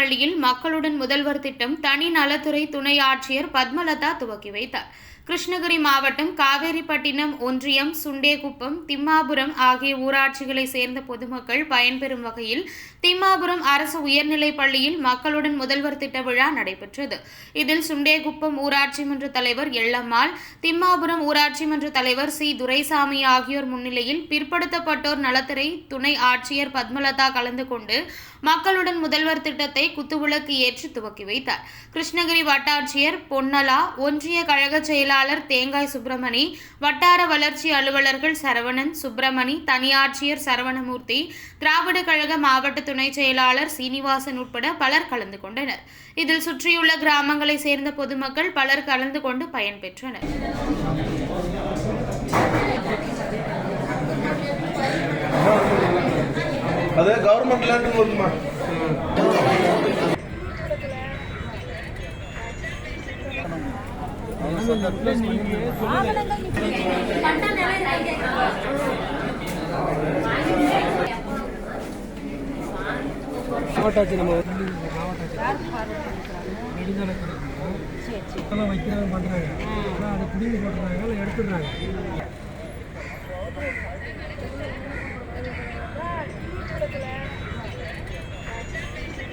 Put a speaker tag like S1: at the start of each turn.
S1: உயர்நிலைப்பள்ளியில் மக்களுடன் முதல்வர் திட்டம் தனி நலத்துறை துணை ஆட்சியர் பத்மலதா துவக்கி வைத்தார். கிருஷ்ணகிரி மாவட்டம் காவேரிப்பட்டினம் ஒன்றியம், சுண்டேகுப்பம், திம்மாபுரம் ஆகிய ஊராட்சிகளை சேர்ந்த பொதுமக்கள் பயன்பெறும் வகையில் திம்மாபுரம் அரசு உயர்நிலைப் பள்ளியில் மக்களுடன் முதல்வர் திட்ட விழா நடைபெற்றது. இதில் சுண்டேகுப்பம் ஊராட்சி மன்ற தலைவர் எள்ளம்மாள், திம்மாபுரம் ஊராட்சி மன்ற தலைவர் சி. துரைசாமி ஆகியோர் முன்னிலையில் பிற்படுத்தப்பட்டோர் நலத்துறை துணை ஆட்சியர் பத்மலதா கலந்து கொண்டு மக்களுடன் முதல்வர் திட்டத்தை குத்துவிளக்கு ஏற்றி துவக்கி வைத்தார். கிருஷ்ணகிரி வட்டாட்சியர் பொன்னலா, ஒன்றிய கழக செயலாளர் தேங்காய் சுப்பிரமணி, வட்டார வளர்ச்சி அலுவலர்கள் சரவணன், சுப்பிரமணி, தனியாட்சியர் சரவணமூர்த்தி, திராவிட கழக மாவட்ட துணை செயலாளர் சீனிவாசன் உட்பட பலர் கலந்து கொண்டனர். இதில் சுற்றியுள்ள கிராமங்களை சேர்ந்த பொதுமக்கள் பலர் கலந்து கொண்டு பயன்பெற்றனர்.
S2: அதே கவர்மெண்ட் லேண்ட் போதுமா?
S3: மாவட்டாட்சி நம்ம நெடுஞ்சாலை வைக்கிறாங்க, பண்றாங்க. ஆனால் அதை குடிநீர் போட்டுறாங்க, எடுத்துடுறாங்க.